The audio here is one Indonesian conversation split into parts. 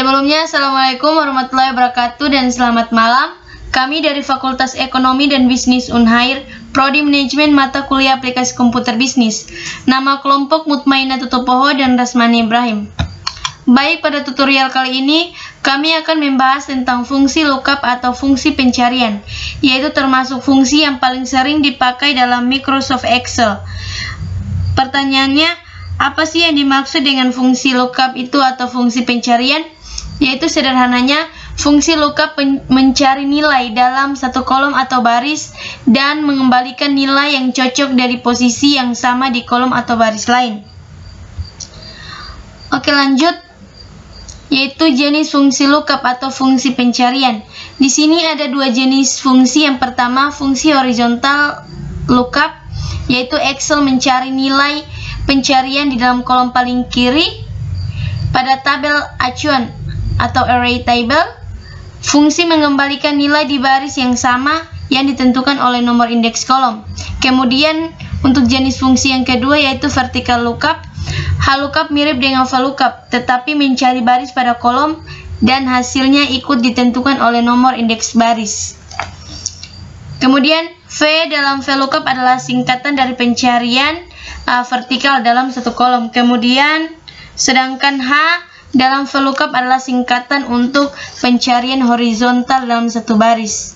Sebelumnya, Assalamualaikum warahmatullahi wabarakatuh dan selamat malam. Kami dari Fakultas Ekonomi dan Bisnis Unhair, Prodi Manajemen Mata Kuliah Aplikasi Komputer Bisnis. Nama kelompok Mutmainah Tutupoho dan Rasmani Ibrahim. Baik, pada tutorial kali ini, kami akan membahas tentang fungsi lookup atau fungsi pencarian, yaitu termasuk fungsi yang paling sering dipakai dalam Microsoft Excel. Pertanyaannya, apa sih yang dimaksud dengan fungsi lookup itu atau fungsi pencarian? Yaitu sederhananya, fungsi lookup mencari nilai dalam satu kolom atau baris dan mengembalikan nilai yang cocok dari posisi yang sama di kolom atau baris lain. Oke, lanjut. Yaitu jenis fungsi lookup atau fungsi pencarian. Di sini ada dua jenis fungsi. Yang pertama, fungsi horizontal lookup, yaitu Excel mencari nilai pencarian di dalam kolom paling kiri pada tabel acuan atau array table. Fungsi mengembalikan nilai di baris yang sama yang ditentukan oleh nomor indeks kolom. Kemudian untuk jenis fungsi yang kedua yaitu vertical lookup. VLOOKUP mirip dengan VLOOKUP, tetapi mencari baris pada kolom dan hasilnya ikut ditentukan oleh nomor indeks baris. Kemudian V dalam VLOOKUP adalah singkatan dari pencarian vertikal dalam satu kolom. Kemudian sedangkan H dalam VLOOKUP adalah singkatan untuk pencarian horizontal dalam satu baris.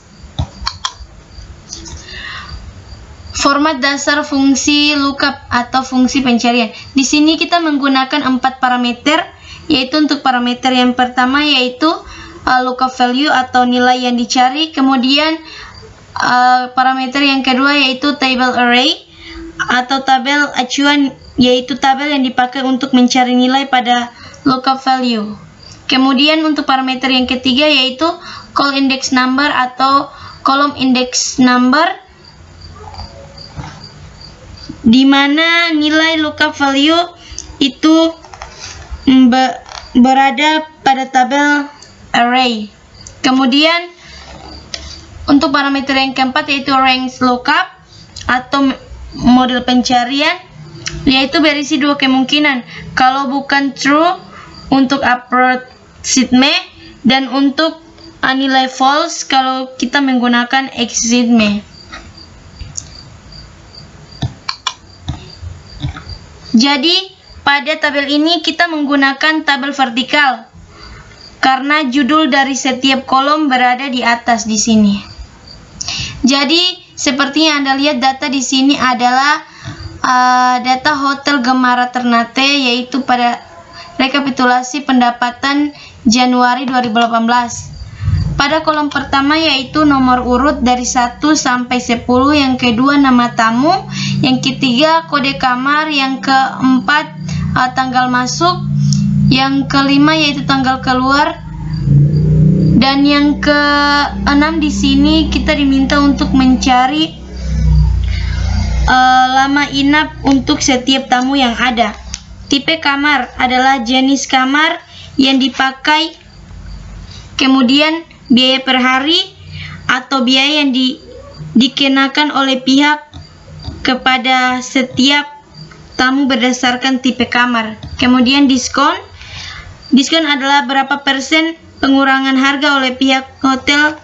Format dasar fungsi lookup atau fungsi pencarian. Di sini kita menggunakan 4 parameter, yaitu untuk parameter yang pertama yaitu lookup value atau nilai yang dicari. Kemudian parameter yang kedua yaitu table array atau tabel acuan, yaitu tabel yang dipakai untuk mencari nilai pada lookup value. Kemudian untuk parameter yang ketiga yaitu call index number atau kolom index number, di mana nilai lookup value itu berada pada tabel array. Kemudian untuk parameter yang keempat yaitu range lookup atau model pencarian, yaitu berisi dua kemungkinan, kalau bukan true untuk approximate dan untuk nilai false kalau kita menggunakan estimate. Jadi pada tabel ini kita menggunakan tabel vertikal karena judul dari setiap kolom berada di atas di sini. Jadi seperti yang Anda lihat, data di sini adalah data Hotel Gemara Ternate, yaitu pada rekapitulasi pendapatan Januari 2018. Pada kolom pertama yaitu nomor urut dari 1 sampai 10, yang kedua nama tamu, yang ketiga kode kamar, yang keempat tanggal masuk, yang kelima yaitu tanggal keluar, dan yang keenam di sini kita diminta untuk mencari lama inap untuk setiap tamu yang ada. Tipe kamar adalah jenis kamar yang dipakai, kemudian biaya per hari atau biaya yang dikenakan oleh pihak kepada setiap tamu berdasarkan tipe kamar. Kemudian diskon adalah berapa persen pengurangan harga oleh pihak hotel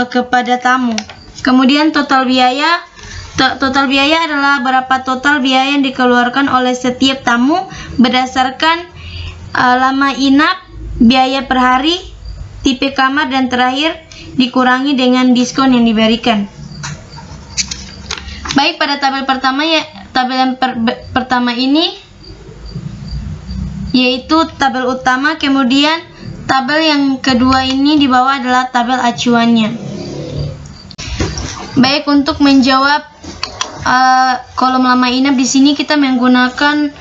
kepada tamu. Kemudian total biaya adalah berapa total biaya yang dikeluarkan oleh setiap tamu berdasarkan lama inap, biaya per hari, tipe kamar, dan terakhir dikurangi dengan diskon yang diberikan. Baik, pada tabel pertama tabel yang pertama ini yaitu tabel utama, kemudian tabel yang kedua ini di bawah adalah tabel acuannya. Baik, untuk menjawab kolom lama inap di sini kita menggunakan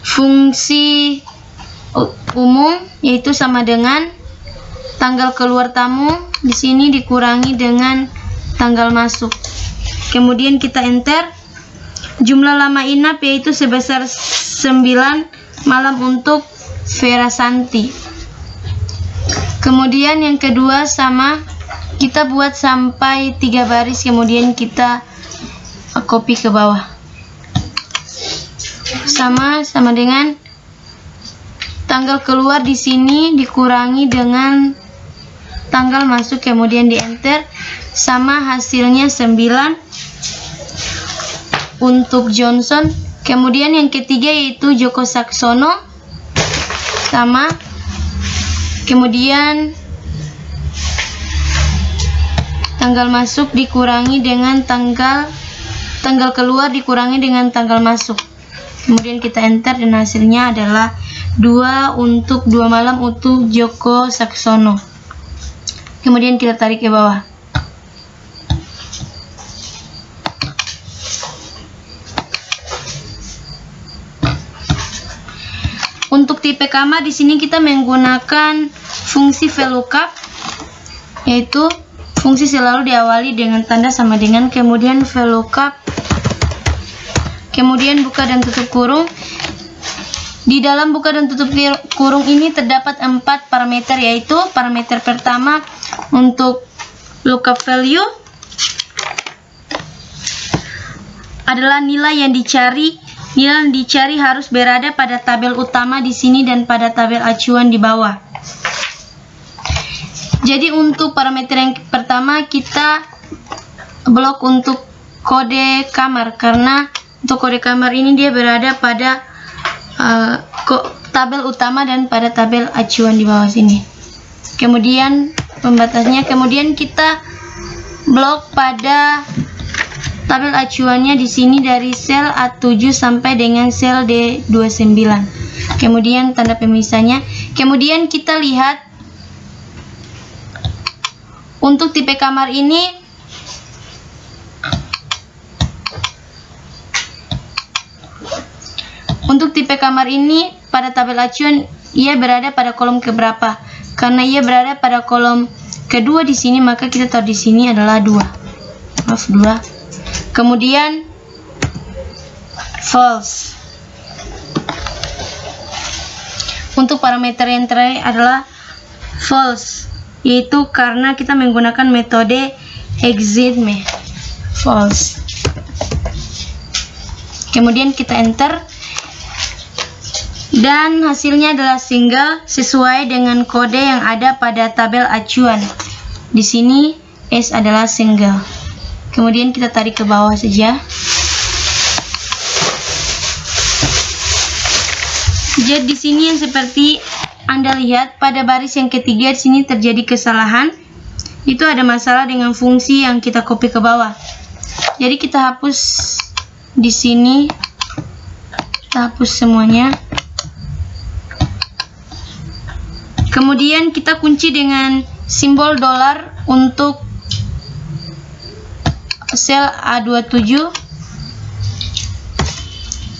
fungsi umum, yaitu sama dengan tanggal keluar tamu di sini dikurangi dengan tanggal masuk. Kemudian kita enter. Jumlah lama inap yaitu sebesar 9 malam untuk Vera Santi. Kemudian yang kedua sama, kita buat sampai 3 baris, kemudian kita copy ke bawah. Sama dengan tanggal keluar di sini dikurangi dengan tanggal masuk, kemudian di enter, sama hasilnya 9 untuk Johnson. Kemudian yang ketiga yaitu Joko Saksono, sama. Kemudian tanggal masuk dikurangi dengan tanggal keluar dikurangi dengan tanggal masuk. Kemudian kita enter dan hasilnya adalah 2 untuk 2 malam untuk Joko Saksono. Kemudian kita tarik ke bawah. Untuk tipe kamar di sini kita menggunakan fungsi VLOOKUP, yaitu fungsi selalu diawali dengan tanda sama dengan, kemudian VLOOKUP, kemudian buka dan tutup kurung. Di dalam buka dan tutup kurung ini terdapat 4 parameter, yaitu parameter pertama untuk lookup value adalah nilai yang dicari. Nilai yang dicari harus berada pada tabel utama di sini dan pada tabel acuan di bawah. Jadi untuk parameter yang pertama kita blok untuk kode kamar, karena untuk kode kamar ini dia berada pada tabel utama dan pada tabel acuan di bawah sini. Kemudian pembatasnya, kemudian kita blok pada tabel acuannya di sini dari sel A7 sampai dengan sel D29. Kemudian tanda pemisahnya. Kemudian kita lihat untuk tipe kamar ini pada tabel acuan ia berada pada kolom keberapa? Karena ia berada pada kolom kedua di sini, maka kita taruh di sini adalah 2. Kemudian false. Untuk parameter yang terakhir adalah false, yaitu karena kita menggunakan metode exitme. False. Kemudian kita enter dan hasilnya adalah single sesuai dengan kode yang ada pada tabel acuan. Di sini S adalah single. Kemudian kita tarik ke bawah saja. Jadi di sini yang seperti Anda lihat pada baris yang ketiga di sini terjadi kesalahan. Itu ada masalah dengan fungsi yang kita copy ke bawah. Jadi kita hapus di sini. Kita hapus semuanya. Kemudian kita kunci dengan simbol dolar untuk sel A27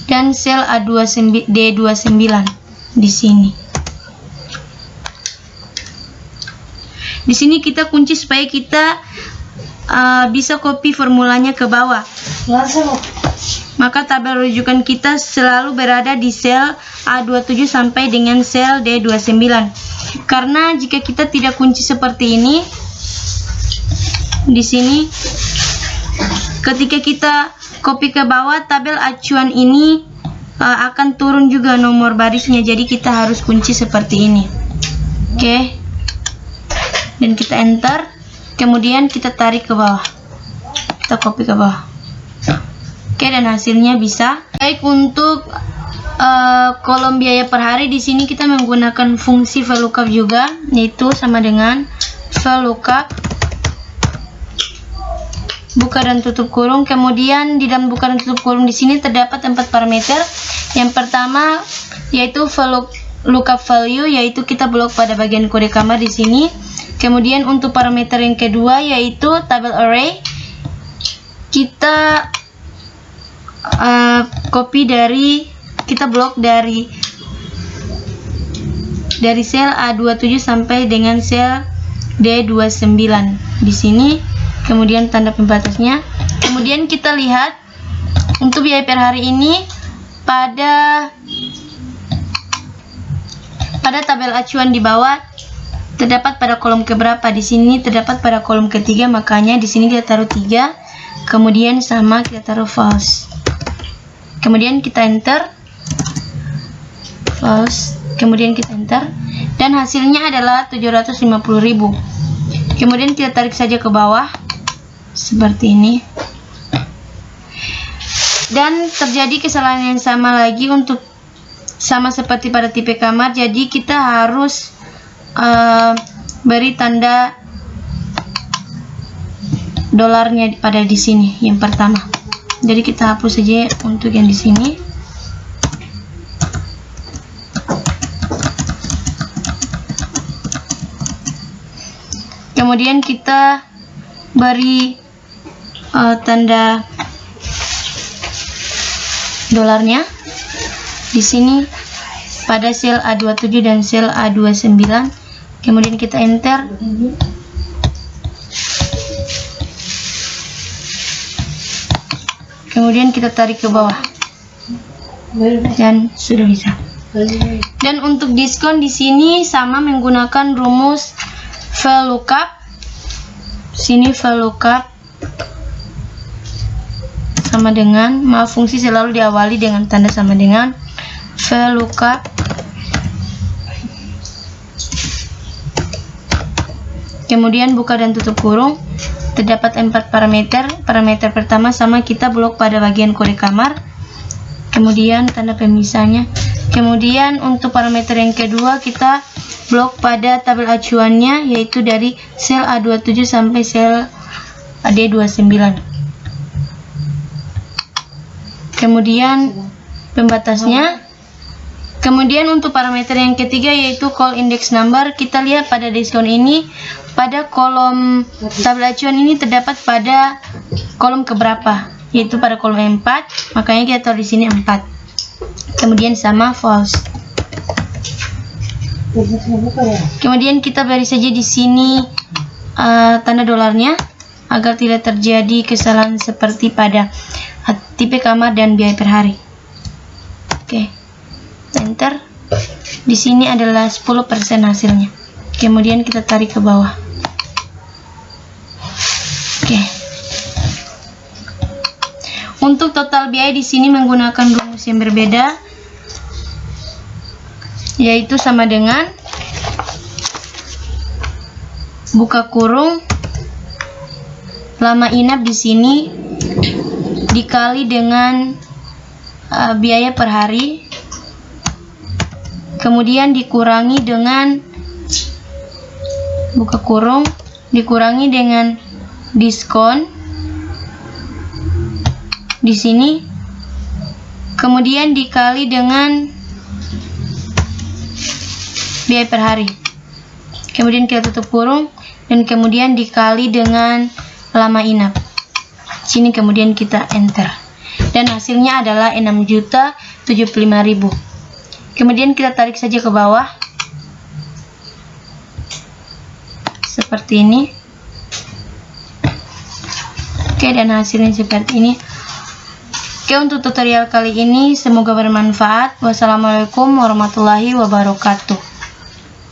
dan sel D29 di sini. Di sini kita kunci supaya kita bisa copy formulanya ke bawah. Maka tabel rujukan kita selalu berada di sel A27 sampai dengan sel D29. Karena jika kita tidak kunci seperti ini, di sini ketika kita copy ke bawah, tabel acuan ini akan turun juga nomor barisnya. Jadi kita harus kunci seperti ini. Oke. Dan kita enter. Kemudian kita tarik ke bawah. Kita copy ke bawah. Oke, dan hasilnya bisa. Baik, untuk kolom biaya per hari di sini kita menggunakan fungsi VLOOKUP juga, yaitu sama dengan VLOOKUP buka dan tutup kurung. Kemudian di dalam buka dan tutup kurung di sini terdapat 4 parameter. Yang pertama yaitu VLOOKUP value, yaitu kita blok pada bagian kode kamar di sini. Kemudian untuk parameter yang kedua yaitu tabel array, kita kita blok dari sel A27 sampai dengan sel D29 di sini. Kemudian tanda pembatasnya. Kemudian kita lihat untuk biaya per hari ini pada tabel acuan di bawah terdapat pada kolom keberapa? Di sini terdapat pada kolom ketiga, makanya di sini kita taruh 3. Kemudian sama kita taruh false. Kemudian kita enter false. kemudian kita enter, dan hasilnya adalah 750.000. Kemudian kita tarik saja ke bawah seperti ini, dan terjadi kesalahan yang sama lagi untuk sama seperti pada tipe kamar. Jadi kita harus beri tanda dolarnya pada di sini yang pertama. Jadi kita hapus saja untuk yang di sini. Kemudian kita beri tanda dolarnya di sini pada sel A27 dan sel A29. Kemudian kita enter. Kemudian kita tarik ke bawah. Dan sudah bisa. Dan untuk diskon di sini sama menggunakan rumus VLOOKUP. Sini VLOOKUP sama dengan, fungsi selalu diawali dengan tanda sama dengan. VLOOKUP kemudian buka dan tutup kurung. Terdapat 4 parameter. Parameter pertama sama kita blok pada bagian kode kamar, kemudian tanda pemisahnya. Kemudian untuk parameter yang kedua kita blok pada tabel acuannya, yaitu dari sel A27 sampai sel D29. Kemudian pembatasnya. Kemudian untuk parameter yang ketiga yaitu call index number, kita lihat pada diskon ini pada kolom tabel acuan ini terdapat pada kolom keberapa, yaitu pada kolom 4, makanya kita taruh di sini 4. Kemudian sama false. Kemudian kita beri saja di sini tanda dolarnya agar tidak terjadi kesalahan seperti pada tipe kamar dan biaya per hari. Oke. Enter. Di sini adalah 10% hasilnya. Kemudian kita tarik ke bawah. Oke. Untuk total biaya di sini menggunakan rumus yang berbeda, yaitu sama dengan buka kurung lama inap di sini dikali dengan biaya per hari, kemudian dikurangi dengan buka kurung dikurangi dengan diskon di sini, kemudian dikali dengan biaya per hari, kemudian kita tutup kurung, dan kemudian dikali dengan lama inap sini, kemudian kita enter, dan hasilnya adalah 6.075.000. Kemudian kita tarik saja ke bawah seperti ini. Oke, dan hasilnya seperti ini. Oke, untuk tutorial kali ini semoga bermanfaat. Wassalamualaikum warahmatullahi wabarakatuh.